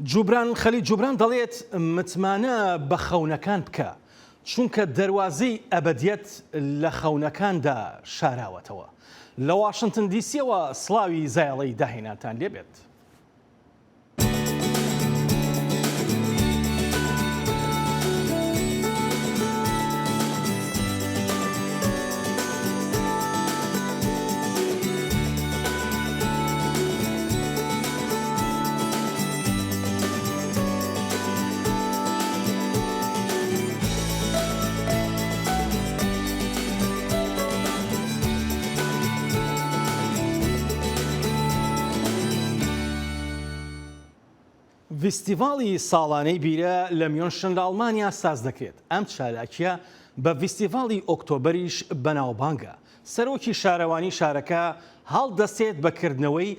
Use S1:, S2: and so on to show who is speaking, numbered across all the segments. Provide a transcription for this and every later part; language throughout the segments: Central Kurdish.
S1: جوبران خەلیل جوبران دەڵێت متمانە بە خەونەکان بکە چونکە دەواازەی ئەبەدیەت لە خەونەکاندا شاراوەتەوە. لە واشنگتن دیسیەوە سڵاوی زایڵەی داهێنانتان لێبێت. فیستیڤاڵی ساڵانەی بیرە لە میۆنشن لە ئەڵمانیا ساز دەکرێت. ئەم چالاکیە بە فیستیڤاڵی ئۆکتۆبەریش بەناوبانگە. سەرۆکی شارەوانی شارەکە هەڵدەستێت بەکردنەوەی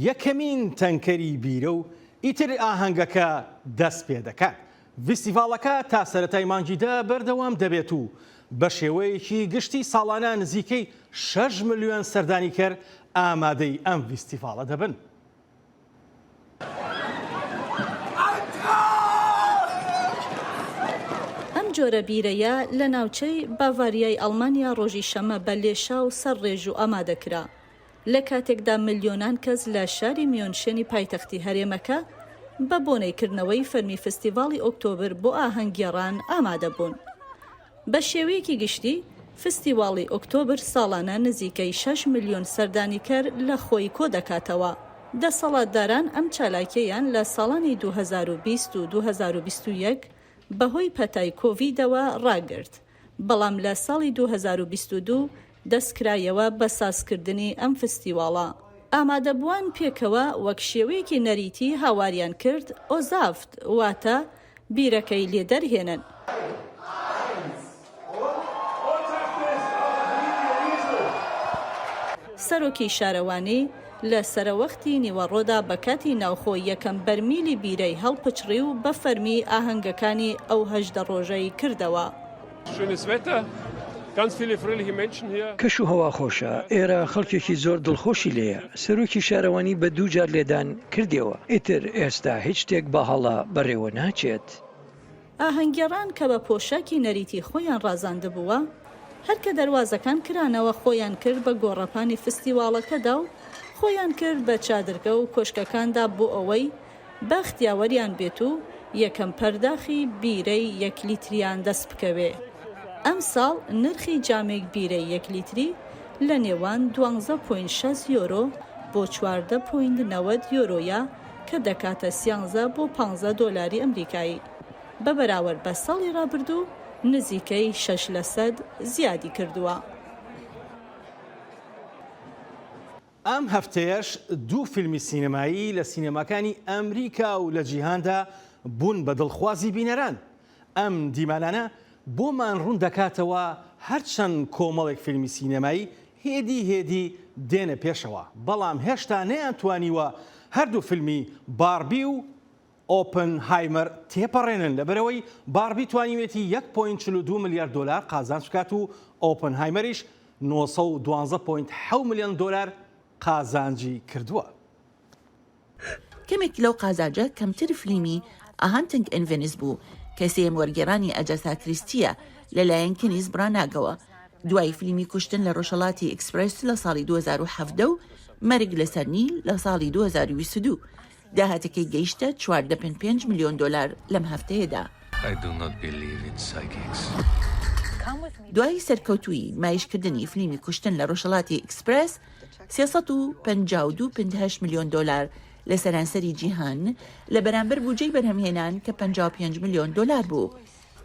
S1: یەکەمین تەنکەری بیرە و ئیتر ئاهەنگەکە دەست پێ دەکات. فیستیڤاڵەکە تا سەرەتای مانگیدا بەردەوام دەبێت و بە شێوەیەکی گشتی ساڵانە نزیکەی 6 ملیۆن سەردانیکەر ئامادەی ئەم فیستیڤاڵە دەبن.
S2: جۆرە بیرەیە لە ناوچەی باڤاریای ئەڵمانیا ڕۆژی شەمە بە لێشا و سەر ڕێژ و ئامادەکرا. لە کاتێکدا ملیۆنان کەس لە شاری میۆنشێنی پایتەختی هەرێمەکە بە بۆنەیکردنەوەی فەرمی فستیڤاڵی ئۆکتۆبر بۆ ئاهەنگگێڕان ئامادە بوون. بە شێوەیەکی گشتی فستیڤاڵی ئۆکتۆبر ساڵانە نزیکەی 6 ملیۆن سەردانیکەر لە خۆی کۆ دەکاتەوە. دەسەڵاتداران ئەم چالاکیەیان لە ساڵانی 2020 و 2021 بەهۆی پەتای کۆڤیدەوە ڕاگرت، بەڵام لە ساڵی 2022 دەستکرایەوە بە سازکردنی ئەم فستیواڵە. ئامادەبووان پێکەوە وەک شێوەیەکی نەریتی هاواریان کرد ئۆزافت واتە بیرەکەی لێدەرهێنن. سەرۆکی شارەوانی لە سەرەوەختی نیوەڕۆدا بە کاتی ناوخۆی یەکەم بەرمیلی بیرەی هەڵپچڕی و بە فەرمی ئاهەنگەکانی ئەو 18 ڕۆژەی کردەوە.
S3: کەش و هەوا خۆشە، ئێرە خەڵکێکی زۆر دڵخۆشی لێیە. سەرۆکی شارەوانی بە 2 جار لێدان کردەوە. ئیتر ئێستا هیچ شتێک بە هەڵا بەڕێوە ناچێت.
S2: ئاهەنگگێڕان کە بە پۆشاکی نەریتی خۆیان ڕازاندەبووە، هەرکە دەواازەکان کرانەوە خۆیان کرد بە گۆڕەپانی فستیواڵەکەدا و خۆیان کرد بە چادرگە و کۆشکەکاندا بۆ ئەوەی بەختیاوەریان بێت و یەکەم پەرداخی بیرەی 1 لیتریان دەست بکەوێ. ئەم ساڵ نرخی جامێک بیرەی 1 لیتری لە نێوان 12.6 یۆرۆ بۆ 14.90 یۆرۆیە کە دەکاتە 13 بۆ 15 دۆلاری ئەمریکایی. بە بەراورد بە ساڵی ڕابردوو نزیکەی 6% زیادی کردووە.
S1: ئەم هەفتەیەش 2 فیلمی سینەمایی لە سینەماکانی ئەمریکا و لە جیهاندا بوون بە دڵخوازی بینەران. ئەم دیمانانە بۆمان ڕوون دەکاتەوە هەرچەند کۆمەڵێک فیلمی سینەمایی هێدی دێنە پێشەوە، بەڵام هێشتا نەیانتوانیوە هەردوو فیلمی باربی و ئۆپنهایمەر تێپەڕێنن، لەبەرەوەی باربی توانیوێتی 1.42 میلیارد دلار قازانج بکات و ئۆپنهایمەریش 912.7 میلیۆن دلار قازانجی کردووە.
S4: کەمێک لەو قازانجە کەمتر فیلمی ئاهانتنگ ئینڤێنس بوو کە سێم وەرگێڕانی ئەجەسا کریستیە لەلایەن کەنیز براناگەوە، دوای فیلمی کوشتن لە ڕۆژهەڵاتی ئەکسپرس لە ساڵی 2017 و مەرگ لەسەر نیل لە ساڵی 2022. داهاتەکەی گەیشتە 4.5 میلیۆن دلار لەم هەفتەیەدا. دوای سەرکەوتووی مایشکردنی فیلمی کوشتن لە ڕۆژهەڵاتی ئەکسپرس 352.8 میلیۆن دلار لە سەرانسەری جیهان لە بەرامبەر بودجەی بەرهەمهێنان کە 55 میلیۆن دلار بوو.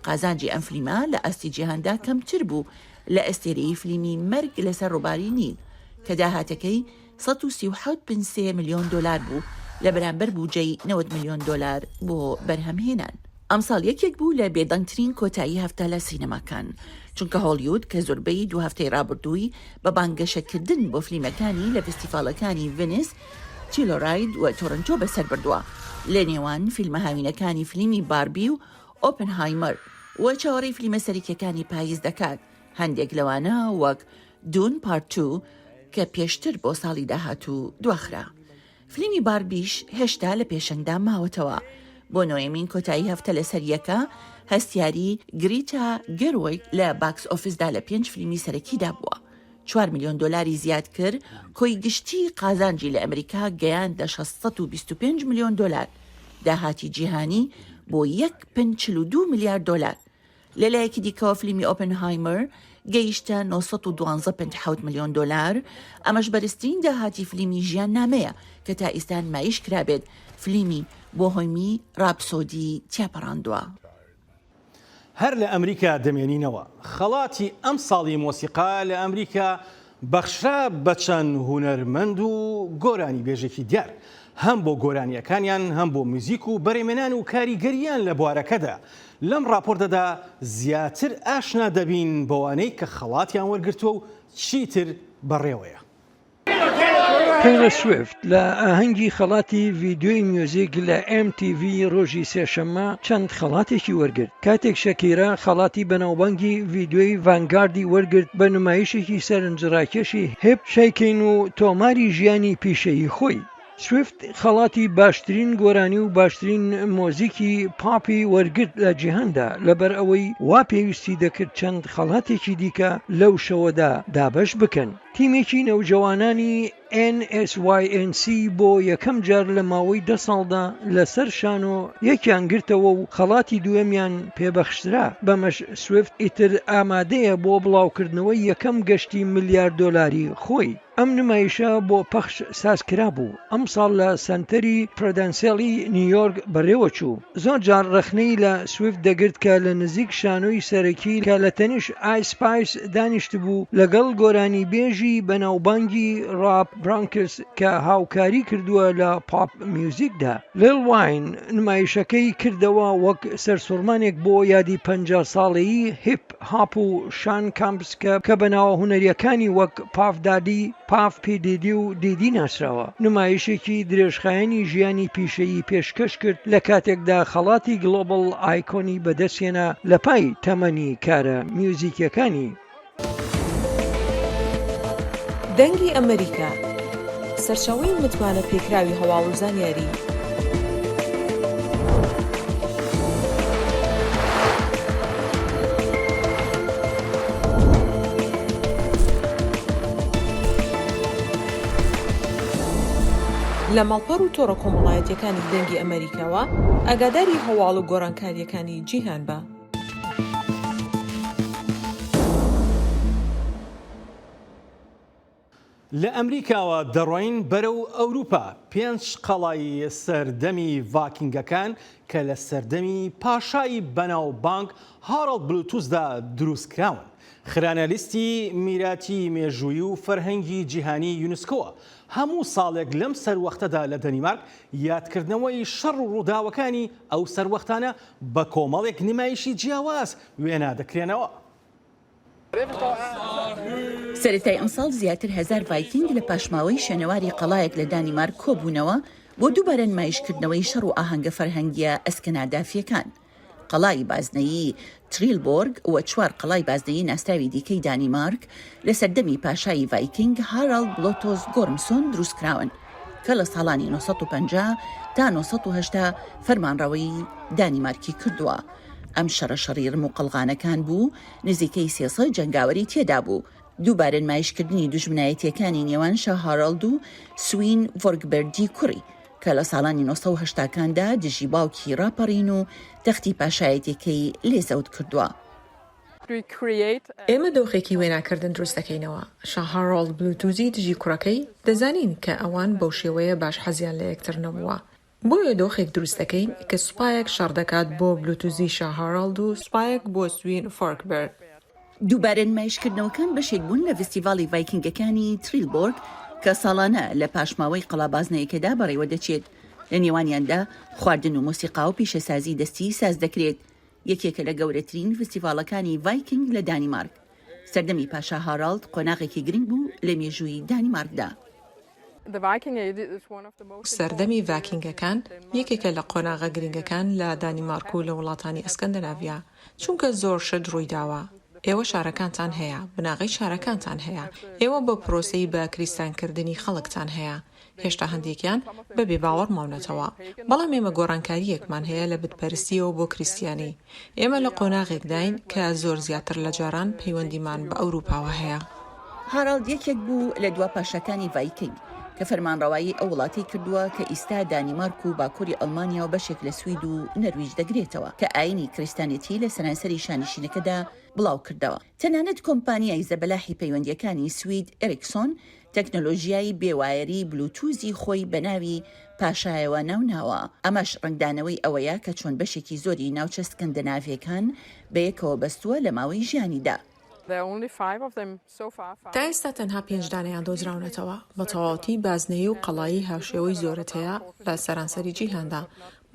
S4: قازانجی ئەم فیلمە لە ئاستی جیهاندا کەمتر بوو لە ئەستێرەی فیلمی مەرگ لەسەر ڕووباری نیل کە داهاتەکەی 137.3 میلیۆن دلار بوو لە بەرامبەر بودجەی 90 میلیۆن دلار بۆ بەرهەمهێنان. ئەمساڵ یەکێک بوو لە بێدەنگترین کۆتایی هەفتە لە سینەماکان، چونکە هۆلیوود کە زۆربەی 2 هەفتەی ڕابردووی بە بانگەشەکردن بۆ فیلمەکانی لە فستیڤالەکانی ڤێنیس، تیلۆراید و تۆرنتۆ بەسەر بردووە. لە نێوان فیلمە هاوینەکانی فیلمی باربی و ئۆپنهایمەر و چاوەڕێی فیلمە سەرکیەکانی پاییز دەکات. هەندێک لەوانە وەک دون پارت 2 کە پێشتر بۆ ساڵی داهاتوو دواخرا. فلیمی باربیش هێشتا لە پێشەنگدا ماوەتەوە. بۆ نوێمین کۆتایی هەفتە لە سەریەکە هەستیاری گریتا گەرویک لە باکس ئۆفیسدا لە 5 فلیمی سەرەکیدا بووە. 4 ملیۆن دلاری زیاد کرد، کۆی گشتی قازانجی لە ئەمریکا گەیاندە 625 ملیۆن دلار، داهاتی جیهانی بۆ 1.42 میلیارد دلار. لەلایەکی دیکەوە فلیمی ئۆپنهایمر گەیشتە 912.7 ملیۆن دلار، ئەمەش بەرزترین داهاتی فلیمی ژیان نامەیە کە تا ئێستا نمایش کرابێت. فلیمی بۆهۆمی ڕاپسۆدی تیاپەڕاندووە.
S1: هەر لە ئەمریکا دەمێنینەوە خەڵاتی ئەم ساڵی مۆسیقا لە ئەمریکا بەخشرا بە چەند هونەرمەند و گۆرانی بێژێکی دیار، هەم بۆ گۆرانیەکانیان هەم بۆ موزیک و بەڕێمێنان و کاریگەریان لە بوارەکەدا. لەم راپۆرتەدا زیاتر ئاشنا دەبین بەوانەی کە خەڵاتیان وەرگرتووە و چیتر بەڕێوەیە.
S3: تەیلۆر سویفت لە ئاهەنگی خەڵاتی ڤیدیۆی میوزیک لە MTV ڕۆژی سێشەممە چەند خەڵاتێکی وەرگرت. کاتێک شەکیرا خەڵاتی بەناوبانگی ڤیدیۆی ڤانگاردی وەرگرت بە نمایشێکی سەرنجڕاکێشی هیپ شەیکین و تۆماری ژیانی پیشەیی خۆی. سویفت خەڵاتی باشترین گۆرانی و باشترین مۆزیکی پاپی وەرگرت لە جیهاندا، لەبەر ئەوەی وا پێویستی دەکرد چەند خەڵاتێکی دیکە لەو شەوەدا دابەش بکەن. تیمێکی نەوجەوانانی NSYNC بۆ یەکەم جار لە ماوەی 10 ساڵدا لەسەر شانۆ یەکیان گرتەوە و خەڵاتی دووەمیان پێبەخشرا. بەمەش سویفت ئیتر ئامادەیە بۆ بڵاوکردنەوەی یەکەم گەشتی ملیار دۆلاری خۆی. ئەم نمایشە بۆ پەخش سازکرا بوو. ئەم ساڵ لە سنتەری پرۆدەنسیالی نیویۆرک بەڕێوە چوو. زۆر جار ڕخنەی لە سویفت دەگرت کە لە نزیک شانۆی سەرەکی کە لە تەنیش ئایسپایس دانیشت بوو لەگەڵ گۆرانی بێژی بەناوبانگی ڕاپ برانکس کە هاوکاری کردووە لە پاپ میوزیکدا. لیل واین نمایشەکەی کردەوە وەک سەرسوڕمانێک بۆ یادی 50 ساڵەیی هیپ هاپ و شان کامپس کە بەناوە هونەریەکانی وەک پاف دادی، پاف پیدیدی و دیدی ناسراوە. نمایشێکی درێژخایەنی ژیانی پیشەیی پێشکەش کرد لە کاتێکدا خەڵاتی گلۆبڵ ئایکۆنی بەدەستێنە لە پای تەمەنی کارە میوزیکیەکانی.
S5: دەنگی ئەمریکا سەرچاوەی متمانە پێکراوی هەواڵ و زانیاری. لە ماڵپەڕ و تۆڕە کۆمەڵایەتیەکانی دەنگی ئەمریکاوە ئاگاداری هەواڵ و گۆڕانکاریەکانی جیهان بە.
S1: لە ئەمریکاوە دەڕۆین بەرەو ئەوروپا. 5 قەڵای سەردەمی ڤاکینگەکان کە لە سەردەمی پاشایی بەناوبانگ هاڕڵد بلوتوسدا دروستکراون. خرانە لیستی میراتی مێژووی و فەرهەنگی جیهانی یونسکۆوە. هەموو ساڵێک لەم سەروەختەدا لە دەنیمارک یادکردنەوەی شەڕ و ڕووداوەکانی ئەو سەروەختانە بە کۆمەڵێک نمایشی جیاواز وێنە دەکرێنەوە.
S4: سەرەتای ئەم ساڵ زیاتر 1000 ڤایکینگ لە پاشماوەی شوێنەواری قەڵایەک لە دانیمارک کۆبوونەوە بۆ دووبارە نمایشکردنەوەی شەڕ و ئاهەنگە فەرهەنگیە ئەسکەنادافیەکان. قەڵای بازنەیی تریلبۆرگ و 4 قەڵای بازنەیی ناستاوی دیکەی دانیمارک لە سەردەمی پاشایی ڤایکینگ هاراڵد بلۆتۆس گۆرمسۆن دروستکراون کە لە ساڵانی 950 تا 980 فەرمانڕەوەی دانیمارکی کردووە. ئەم شەڕە ڕم و قەڵغانەکان بوو، نزیکەی 300 جەنگاوەری تێدا بوو. دووبارە نمایشکردنی دوژمنایەتیەکانی نێوان شا هاراڵد و سوین ڤۆرگبەردی کوڕی کە لە ساڵانی 1980کاندا دژی باوکی ڕاپەڕین و تەختی پاشایەتەکەی لێزەوت کردووە.
S5: ئێمە دۆخێکی وێناکردن دروست دەکەینەوە. شا هاراڵد بلوتوزی دژی کوڕەکەی دەزانین کە ئەوان بەو شێوەیە باش حەزیان لە یەکتر نەبووە. بۆیە دۆخێک دروست دەکەین کە سوپایەک شەڕ دەکات بۆ بلوتوزی شا هاراڵد و سوپایەک بۆ سوین ڤۆرگبەرد.
S4: دووبارە نمایشکردنەوەکان بەشێک بوون لە فستیڤاڵی ڤایکینگەکانی تریلبۆرگ کە ساڵانە لە پاشماوەی قەڵابازنەیەکەدا بەڕێوە دەچێت. لە نێوانیاندا خواردن و مۆسیقا و پیشەسازی دەستی ساز دەکرێت. یەکێکە لە گەورەترین فستیڤاڵەکانی ڤایکینگ لە دانیمارک. سەردەمی پاشا هاراڵد قۆناغێکی گرنگ بوو لە مێژووی دانیمارکدا.
S5: سەردەمی ڤاکینگەکان یەکێکە لە قۆناغە گرنگەکان لە دانیمارک و لە وڵاتانی ئەسکەندەناڤیا، چونکە زۆر شت ڕوویداوە. ئێوە شارەکانتان هەیە، بناغی شارەکانتان هەیە، ئێوە بە پرۆسەی بە کریستانکردنی خەڵکتان هەیە. هێشتا هەندێکیان بەبێ باوەڕ ماونەتەوە، بەڵام ئێمە گۆڕانکاریەکمان هەیە لە بتپەرستیەوە بۆ کریستیانی. ئێمە لە قۆناغێکداین کە زۆر زیاتر لە جاران پەیوەندیمان بە ئەوروپاوە هەیە.
S4: هاراڵد یەکێک بوو لە دوا پاشەکانی ڤایکینگ کە فەرمانڕەوایی ئەو وڵاتی کردووە کە ئیستا دانیمارک و باکووری ئەڵمانیا و بەشێک لە سوید و نەرویج دەگرێتەوە کە ئاینی کریستانێتی لە سەرانسەری شانشینەکەدا بڵاو کردەوە. تەنانەت کۆمپانیای زەبەلاحی پەیوەندیەکانی سوید ئێریکسۆن تەکنۆلۆژیای بێوایەری بلوتوزی خۆی بە ناوی پاشایەوە ناوناوە. ئەمەش ڕنگدانەوەی ئەوەیە کە چۆن بەشێکی زۆری ناوچە سکەندەناڤیەکان بەیەکەوە بەستووە لە ماوەی ژیانیدا.
S5: تا ئێستا تەنها 5 دانەیان دۆزراونەتەوە بە تەواوەتی بازنەیی و قەڵایی هاوشێوەی زۆرت هەیە لە سەرانسەری جیهاندا،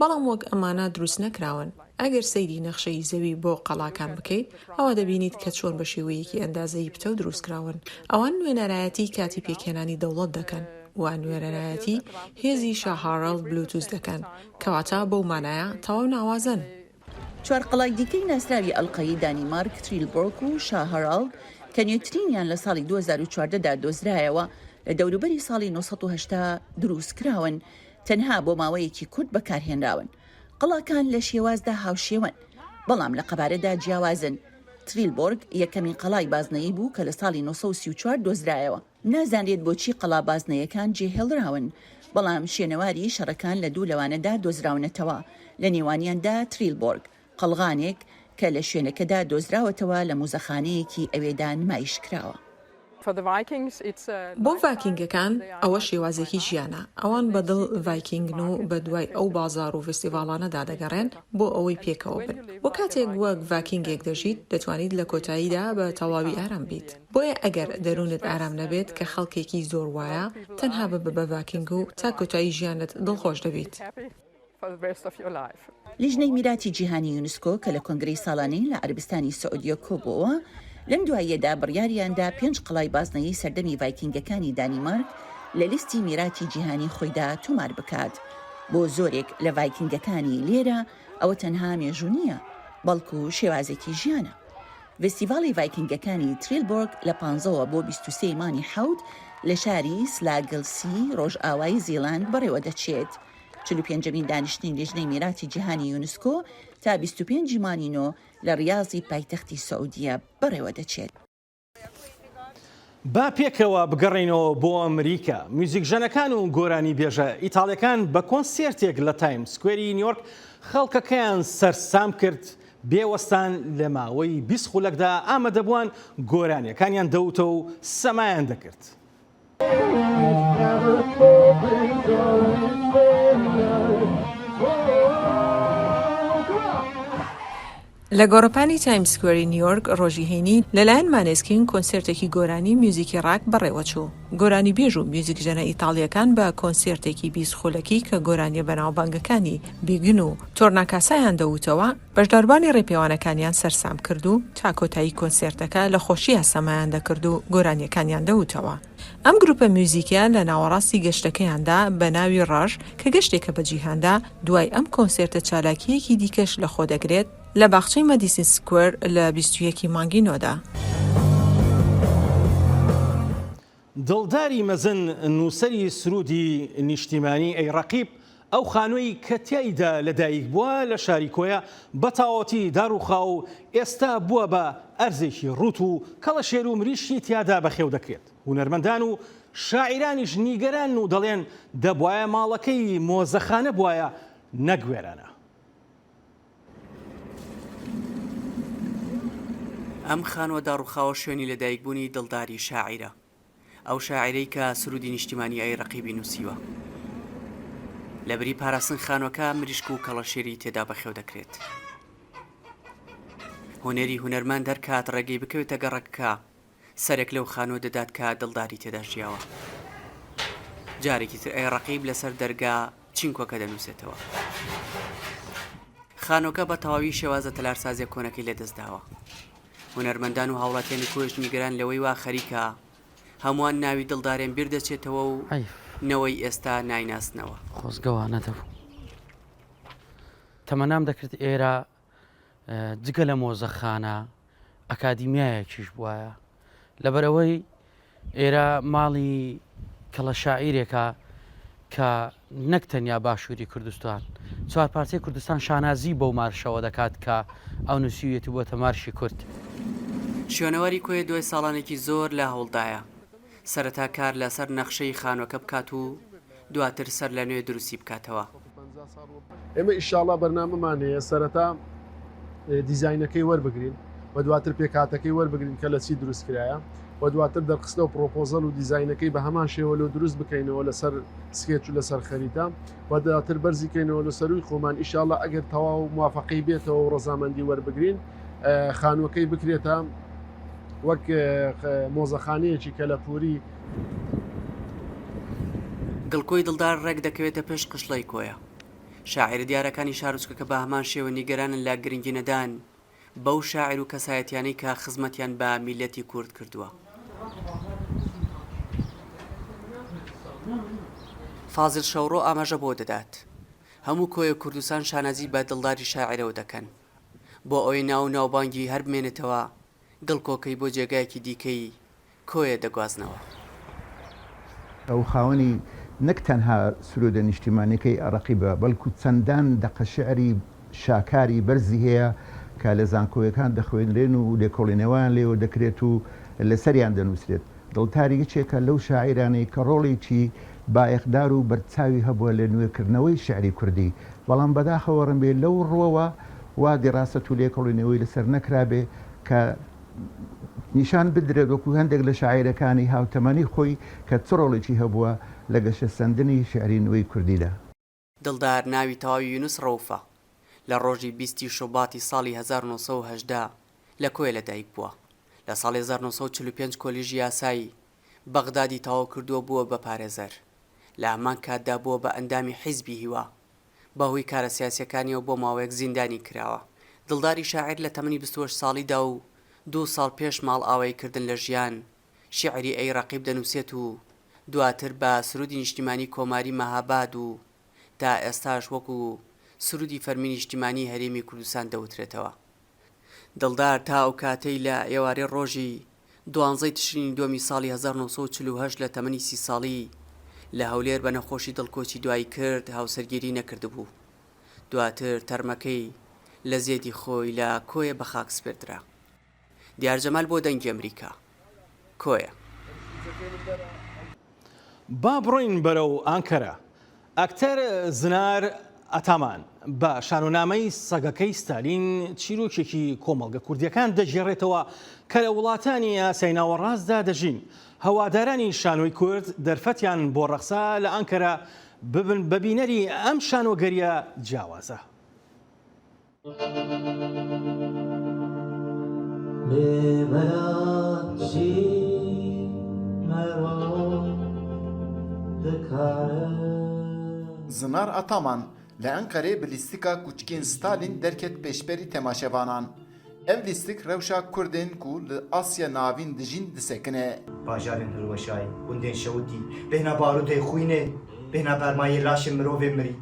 S5: بەڵام وەک ئەمانە دروست نەکراون. ئەگەر سەیری نەخشەی زەوی بۆ قەڵاکان بکەیت ئەوە دەبینیت کە چۆن بە شێوەیەکی ئەندازەی پتە و دروستکراون. ئەوان نوێنەرایەتی کاتی پێکهێنانی دەوڵەت دەکەن و نوێنەرایەتی هێزی شا هاراڵد بلوتوز دەکەن، کەواتە بەو مانایە تەواو ناوازن.
S4: چوار قەڵای دیکەی ناسراوی ئەڵقەی دانیمارک، تریلبۆرگ و شا هاراڵد کە نیوترینیان لە ساڵی 2014دا دۆزرایەوە لە دەوروبەری ساڵی 1970 دروست کراون، تەنها بۆ ماوەیەکی کورت بەکارهێنراون. قەڵاکان لە شێوازدا هاوشێون، بەڵام لە قەبارەدا جیاوازن. تریلبۆرگ یەکەمین قەڵای بازنەیی بوو کە لە ساڵی 1934 دۆزرایەوە. نازانرێت بۆچی قەڵا بازنەیەکان جێهێڵراون، بەڵام شوێنەواری شەڕەکان لە دوو لەوانەدا دۆزراونەتەوە، لە نێوانیاندا تریلبۆرگ قەڵغانێک کە لە شوێنەکەدا دۆزراوەتەوە لە موزەخانەیەکی ئەوێدا نمایش کراوە.
S5: بۆ ڤایکینگەکان ئەوە شێوازێکی ژیانە. ئەوان بەدڵ ڤایکینگن و بە دوای ئەو بازار و فستیڤالانەدا دەگەڕێن بۆ ئەوەی پێکەوە بن. بۆ کاتێک وەک ڤایکینگێک دەژیت دەتوانیت لە کۆتاییدا بە تەواوی ئارام بیت. بۆیە ئەگەر دەروونت ئارام نەبێت کە خەڵکێکی زۆر وایە، تەنها بە ڤایکینگ و تا کۆتایی ژیانت دڵخۆش دەبیت.
S4: لیژنەی میراتی جیهانی یونسکۆ کە لە کۆنگرەی ساڵانەی لە عەربستانی سعودیە کۆبووە، لەم دواییەدا بڕیاریاندا 5 قەڵای بازنەیی سەردەمی ڤایکینگەکانی دانیمارک لە لیستی میراتی جیهانی خۆیدا تۆمار بکات. بۆ زۆرێک لە ڤایکینگەکانی لێرە ئەوە تەنها مێژوو نییە، بەڵکو شێوازێکی ژیانە. فستیڤاڵی ڤایکینگەکانی تریلبۆرگ لە 15 بۆ 23 مانی حەوت لە شاری سلاگلسی ڕۆژئاوای زیلاند بەڕێوە دەچێت. 45مین دانیشتنی لیژنەی میراتی جیهانی یونسکۆ تا 25 مانینۆ لە ریاضی پایتەختی سعودیە بەڕێوە دەچێت.
S1: با پێکەوە بگەڕێنەوە بۆ ئەمریکا. میوزیکژەنەکان و گۆرانی بێژە ئیتاڵیەکان بە کۆنسێرتێک لە تایم سکوێری نیویۆرک خەڵکەکەیان سەرسام کرد. بێوەستان لە ماوەی 20 خولەکدا ئامادەبووان گۆرانیەکانیان دەوتە و سەمایان دەکرد.
S5: لە گۆڕەپانی تایم سکوێری نیویۆرک ڕۆژی هەینی لەلایەن مانێسکین کۆنسێرتێکی گۆرانی میوزیکی ڕاک بەڕێوە چوو. گۆرانی بێژ و میوزیکژەنە ئیتاڵیەکان بە کۆنسێرتێکی 20 خولەکی کە گۆرانیە بەناوبانگەکانی بیگن و تۆرناکاسایان دەوتەوە بەشداربانی ڕێپێوانەکانیان سەرسام کرد و تا کۆتایی کۆنسێرتەکە لە خۆشیە سەمایان دەکرد و گۆرانیەکانیان دەوتەوە. ئەم گروپە میوزیکیان لە ناوەڕاستی گەشتەکەیاندا بە ناوی ڕژ کە گەشتێکە بە جیهاندا دوای ئەم کۆنسێرتە چالاکیەکی دیکەش لە خۆ دەگرێت لە باخچەی مەدیسن سکوێر لە 21 مانگی نۆدا.
S1: دڵداری مەزن نووسەری سرودی نیشتیمانی ئەیڕەقیب ئەو خانووی کە تیایدا لەدایک بووە لە شاری کۆیە بە تاوەتی داڕوخا و ئێستا بووە بە ئەرزێکی ڕوت و کەڵەشێر و مریشی تیادا بەخێو دەکرێت. هونەرمەندان و شاعیرانیش نیگەران و دەڵێن دەبوایە ماڵەکەی مۆزەخانە بوایە نەگوێرانە.
S6: ئەم خانووە داڕوخاوە شوێنی لەدایکبوونی دڵداری شاعیرە، ئەو شاعیرەی کە سرودی نیشتیمانی ئەیڕەقیبی نووسیوە. لە بری پاراستن خانووەکە مریشک و کەڵەشێری تێدا بەخێو دەکرێت. هونەری هونەرمان دەرکات ڕێگەی بکەوێتە گەڕەکە سەرێک لەو خانووە دەدات کە دڵداری تێدا ژیاوە. جارێکی تر ئەیڕەقیب لەسەر دەرگا چینکۆکە دەنووسێتەوە. خانووەکە بە تەواوی شێوازە تەلارسازیە کۆنەکەی لەدەستداوە. هونەرمەندان و هاوڵاتیانی کۆش نیگەران لەوەی وا خەریکە هەمووان ناوی دڵدارێن بیر دەچێتەوە و نەوەی ئێستا نایناسنەوە.
S7: خۆزگەوە نەدەبوو. تەمەنام دەکرد ئێرە جگە لە مۆزەخانە ئەکادیمیایەکیش بواە لەبەرەوەی ئێرە ماڵی کەڵە شاعیرێکە کە نەک تەنیا باشووری کوردستان چوار پارچەی کوردستان شانازی بەو مارشەوە دەکات کە ئەو نووسیویەتی بۆتە مارشی کورد.
S6: شوێنەوەری کۆی دوای ساڵانێکی زۆر لە هەوڵدایە سەرەتا کار لەسەر نەخشەی خانووەکە بکات و دواتر سەر لە نوێ دروستی بکاتەوە.
S8: ئێمە ئیشاڵا بەرنامەمانەیە سەرەتا دیزاینەکەی وەربگرین و دواتر پێکاتەکەی وەربگرین کە لە چی دروستکرایە و دواتر دەرخستە و پرۆپۆزەل و دیزاینەکەی بە هەمان شێوە دروست بکەینەوە لەسەر سکێچ و لەسەر خەریتە و دواتر بەرزیکەینەوە لە سەروی خۆمان ئیشاڵا ئەگەر تەواو موافقەی بێتەوە و ڕەزامەندی وەربگرین خانووەکەی بکرێتە وەک مۆزەخانەیەکی کە لە پووری
S6: دڵکۆی دڵدار ڕێک دەکەوێتە پێش قشڵەی کۆیە. شاعیر دیارەکانی شارۆچکەکە بە هەمان شێوە نیگەرانن لە گرنگی نەدان بەو شاعیر و کەسایەتیانەی کە خزمەتیان بە میلەتی کورد کردووە. فازل شەوڕۆ ئاماژە بۆ دەدات هەموو کۆیە کوردستان شانازی بە دڵداری شاعرەوە دەکەن بۆ ئەوەی ناو ناوبانگی هەر بمێنێتەوە گڵکۆکەی بۆ جێگایەکی دیکەی کۆیە دەگوازنەوە.
S9: ئەو خاوەنی نەک تەنها سرودە نیشتیمانیەکەی عەرەقی بە بەڵکو چەندان دەقە شعری شاکاری بەرزی هەیە کە لە زانکۆیەکان دەخوێنرێن و لێکۆڵینەوەیان لێوە دەکرێت و لەسەریان دەنووسرێت. دڵتاریەکێکە لەو شاعیرانەی کە ڕۆڵێکی بایەخدار و بەرچاوی هەبووە لە نوێکردنەوەی شعری کوردی بەڵام بەداخەوە ڕەنبێ لەو ڕۆوە وا دیڕاست و لێکۆڵینەوەی لەسەر نەکرابێ کە نیشان بدرێت وەکو هەندێک لە شاعیرەکانی هاوتەمەنی خۆی کە چ ڕۆڵێکی هەبووە لە گەشە سەندنی شعری نوێی کوردیدا.
S6: دڵدار ناوی تەواوی یونس ڕەوفە لە ڕۆژی 20 شوباتی ساڵی 1970 لە کۆیە لەدایک بووە. لە ساڵی 1945 کۆلیژی یاسایی بەغدادی تەواو کردووە بووە بە پارێزەر لە هەمان کاتدا بووە بە ئەندامی حیزبی هیوا بەهۆی کارە سیاسیەکانیەوە بۆ ماوەیەک زیندانی کراوە. دڵداری شاعیر لە تەمەنی 28 ساڵیدا و 2 ساڵ پێش ماڵ ئاوای کردن لە ژیان شیعری ئەی ڕەقیب دەنووسێت و دواتر بە سرودی نیشتیمانی کۆماری مەهاباد و تا ئێستاش وەکو سرودی فەرمی نیشتیمانی هەرێمی کوردستان دەوترێتەوە. دڵدار تا ئەو کاتەی لە ئێوارەی ڕۆژی 12 تشرینی دووەمی ساڵی 1948 لە تەمەنی 30 ساڵی لە هەولێر بە نەخۆشی دڵکۆچی دوایی کرد هاوسەرگیری نەکردبوو. دواتر تەرمەکەی لە زێدی خۆی لە کۆیە بە خاک سپێردرا. دیارجەمال بۆ دەنگی ئەمریکا کۆیە.
S1: با بڕۆین بەرەو ئانکەرە. ئەکتەر زنار ئەتامان بە شانۆنامەی سەگەکەی ستالین چیرۆکێکی کۆمەڵگە کوردیەکان دەژێڕێتەوە کە لە وڵاتانی ئاسیای ناوەڕاستدا دەژین. هەوادارانی شانۆی کورد دەرفەتیان بۆ ڕەقسا لە ئانکەرە ببن بەبینەری ئەم شانۆگەریە جیاوازە.
S10: زنار ئەتامان لە ئەنقەرێ bi lîstika kûçikên Stalîn derket pêşberî temaşevanan. Ev lîstik rewşa Kurdên ku li Asya navîn dijîn disekine.
S11: Bajarên Hilweşayê, gundên Şewitî, bêhna barûtê xwînê, bêhna bermayê laşên mirovên mirî.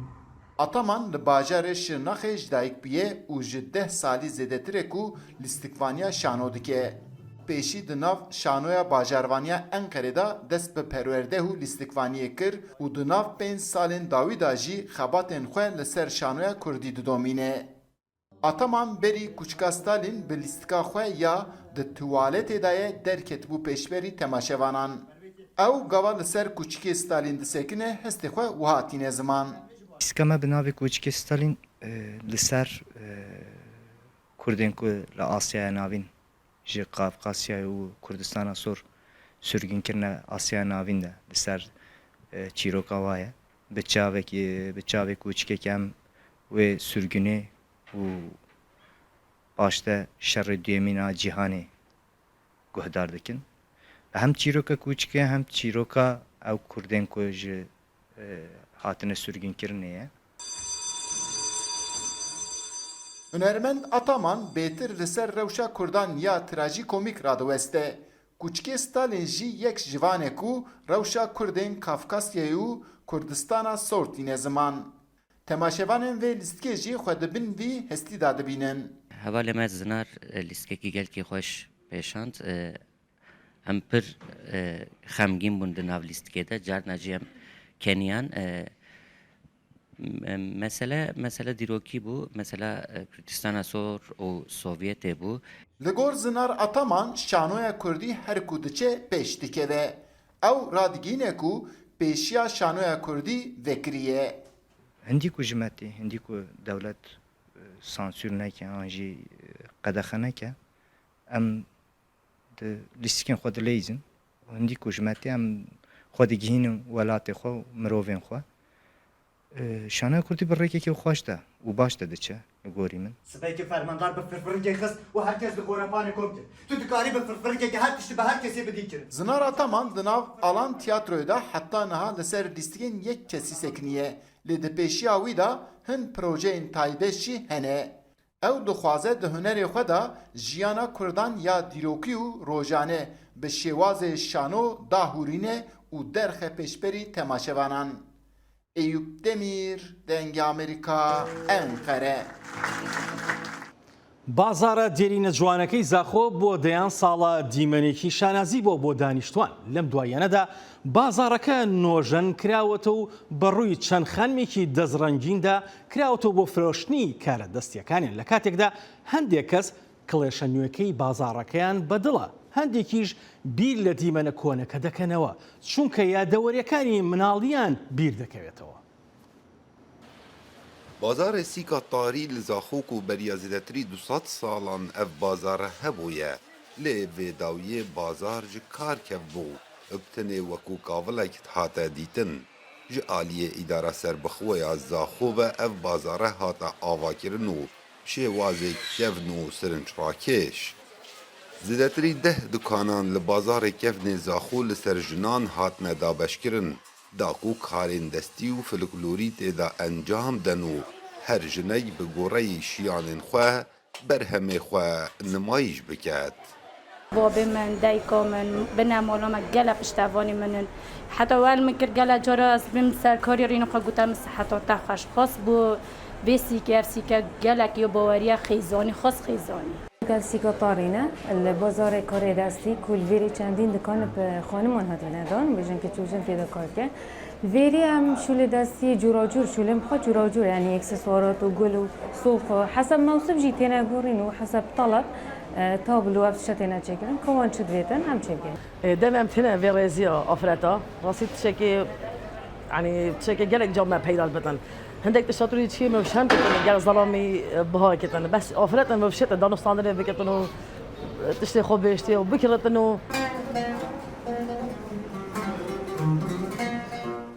S10: Ataman li bajarê Şirnaxê ji dayîk bûye û ji 10 salî zêdetir ku lîstikvaniya şano dike. Pêşî di nav şanoya bajarvaniya Enqerê da dest bi perwerdeh û lîstikvaniyê kir û di nav 5 salên dawî da jî xebatên xwe li ser şanoya Kurdî didomîne. Ataman berî kûçika Stalîn bi lîstika xwe ya di tuwaletê da ye derketibû pêşberî temaşevanan. Ew gava li ser kûçikê Stalîn disekine hestê xwe wiha hatîne ziman.
S11: Lîstika me bi navê kûçikê Stalîn li ser Kurdên ku li Asyaya navîn ji Qafqasyayê û Kurdistana Sor sürgünkirine Asya navîn de li ser çîroka wa ye. Bi çavê kûçikekî em wê sürgünê û başta şerê duyemîna cîhanê guhdar dikin. Hem çîroka kûçikê hem çîroka ew Kurdên ku ji hatine sürgünkirinê ye.
S10: Hunermend Ataman bêtir li ser rewşa Kurdan ya trajikomîk radiweste. Kûçikê Stalîn jî yek jivanê ku rewşa Kurdên Kafkasyayê û Kurdistana Sor tîne ziman. Temaşevanên vê lîstikê jî xwe dibin vî hestî da dibînin.
S12: Heva li me zinar lîstikekî gelkî xweş پیشاند ام پر خمگین بوند ناو لیستکێدا جار ناجیم کنیان مثلا دیروکی بو مثلا کوردستان سور و سوویت بو
S10: لگور زنار اتامان شانویا کردی هر کودچه پیش دکه او رادگینه کو پیشیا شانویا کردی وکریه
S11: هندی کو جماعتی هندی کو دولت سانسور نکه آنجی قدخه نکه ام لیستکن خود لیزن هندی کو جماعتی ام خود گهین ولات خو مروین خو شانه کردی برای که خوش ده و باش ده چه نگوری من
S13: سبایی که فرماندار به فرفرگی خست و هر کس ده گورپانه کم کرد تو دکاری به فرفرگی که هر تشتی به هر کسی بدی کرد
S10: زنار اتامان دناو آلان تیاتروی دا حتی نها لسر لیستکن یک کسی سکنیه لده پیشی آوی دا هن پروژه این تایبشی هنه او دخوازه ده هنر خدا جیانا کردان یا دیروکی و روزانه به شواز شانو داهورینه و درخ پیشبری تماشوانان ایوب دمیر دنگ امریکا انقره
S1: بازارە دێرینە جوانەکەی زاخۆ بۆ دەیان ساڵە دیمەنێکی شانازی بۆ دانیشتوان لەم دوایەنەدا بازارەکە نۆژەن کراوەتە و بەڕووی چەند خانمێکی دەزڕەنگیندا کراوەتەوە بۆ فرۆشتنی کارە دەستیەکانیان لە کاتێکدا هەندێک کەس کڵێشە نوێەکەی بازارەکەیان بەدڵە هەندێکیش بیر لە دیمەنە کۆنەکە دەکەنەوە چونکە یادەوەریەکانی مناڵیان بیر دەکەوێتەوە.
S14: بازار سیکا تاری لزاخوک و بریازیدتری 200 سالان اف بازار هبویه لی ویداوی بازار جه کار کف بو ابتنه وکو کاولک هاته دیتن جه آلیه اداره سربخوی از زاخو و اف بازار هاته آوا کرنو شوازه کفنو سرنج راکش زیدتری 10 دکانان لبازار کفن زاخو لسرجنان هاتنه دابش کرن داکو کارین دستی و فلکلوری تیدا انجام دنو هر جنگ به گوره شیانین خواه برهمه خواه نمایش بکد.
S15: بابي من دايكو من بنا مولوما قلق اشتافوني منن حتى وال مكر قلق جراس بمسار كوري رينو قاقوتا مسحطو تاخش خاص بو بيسيكا ارسيكا قلق يو بواريا خيزاني خاص خيزاني
S16: سیکا طارینه البازار کاری دستی کل ویری چندین دکان به خانمان هاتینه دان بجن که چوشن تیدا کار که ویری هم شول دستی جوراجور شول مخواد جوراجور يعني اكسسوارات و گل و صوفا حسب موسم جيتينا غورين و حسب طلب تابلو افشتينا تشكلن كمان شد بيتن هم تشكل
S17: دائما تنا فيريزيا افرتا راسي تشكي يعني تشكي قالك جو ما بيدال بطن هندك تشتري شيء مش هم كتن قال ظلامي بها كتن بس افرتا ما بشت دانو ستاندر بكتنو تشتري خوب بيشتي وبكرتنو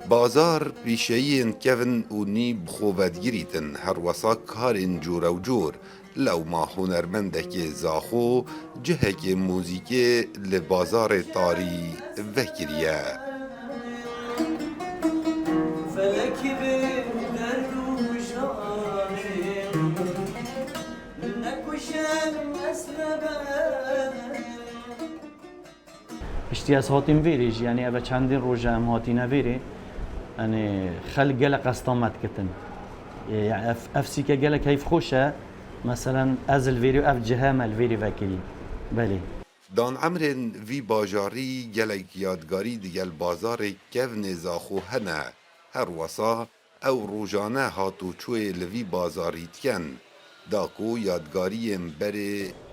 S14: بازار پیشهین کفن و نیب خوبتگیریتن هر وسا کارین جور و جور لو ما هنرمنده که زاخو جهه که موزیک لبازار تاری وکریه فلکی به دردو جاره نکشن اسلبه
S18: اشتیاز هاتیم ویریج یعنی اوه چندین روژه هم هاتینه ویری يعني خلق قلق استامت كتن يعني افسيكا قلق كيف خوشه مثلا از الفيري اف جهام الفيري فاكري بله
S14: دان عمرن وی باجاری گلک یادگاری دیگل بازار کفن زاخو هنه هر وسا او روزانه هاتو چوی لوی بازاری تکن داکو یادگاری بر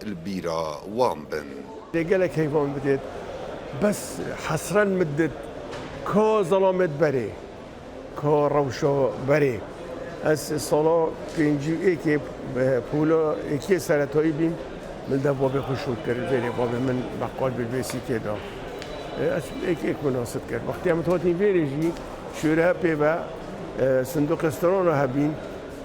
S14: البیرا وان بن
S19: گلک حیوان بدید بس حسرا مدد كو ظلامت بري كو روشو بري اس صلاة كنجي ايكي بولا ايكي سرطوي بيم من ده بابي خوشود کرد ویری بابي من بقال بالبيسي كده اس ايكي مناسب کرد وقتی هم تهاتين ویری جي شوره بيبا صندوق استران هبين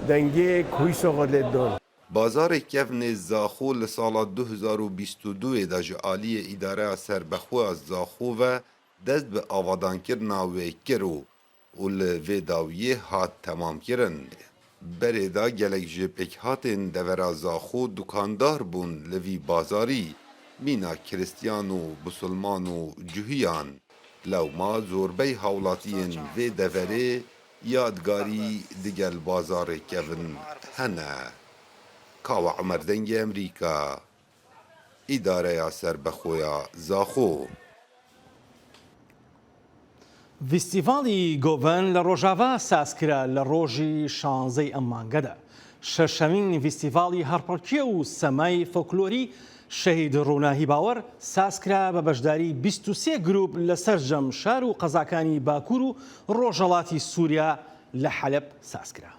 S19: دنگه کوی ساقات لدان
S14: بازار کفن زاخو لسال 2022 دا جعالی اداره سربخو از زاخو و دست به آوادان کرنا و کرو و لویداویه هات تمام کرن بره دا گلک جپک هاتن دورا زاخو دکاندار بون لوی بازاری مینا کریستیان و بسلمان و جوهیان لو ما زوربی حولاتین و دوره یادگاری دیگل بازار کفن هنه کاو عمر دنگ امریکا ئیدارەیە سربەخۆیە زاخۆ.
S1: فیستیڤاڵی گۆڤن لە ڕۆژاوا سازکرا لە ڕۆژی 16 ئەم مانگەدا. شەشەمین فیستیڤاڵی هەرپەرکیە و سەمای فۆکلۆری شەهید ڕووناهی باوەڕ سازکرا بە بەشداری 23 گروپ لە سەرجەم شار و قەزاکانی باکوور و ڕۆژهەڵاتی سووریا لە حەلەب سازکرا.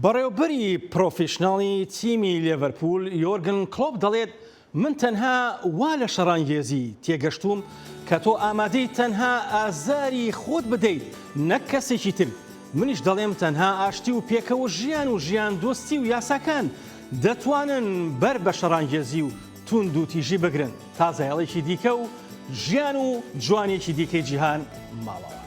S1: بەڕێوەبەری پرۆفیشناڵی تیمی لێڤەرپول یۆرگن کلۆپ دەڵێت من تەنها وا لە شەڕانگێزی تێگەشتوم کە تۆ ئامادەی تەنها ئازاری خۆت بدەیت نەک کەسێکی تر. منیش دەڵێم تەنها ئاشتی و پێکەوە ژیان و ژیان دۆستی و یاساکان دەتوانن بەر بە شەڕانگێزی و توند و تیژی بگرن تا زایڵێکی دیکە و ژیان و جوانێکی دیکەی جیهان ماڵەوە.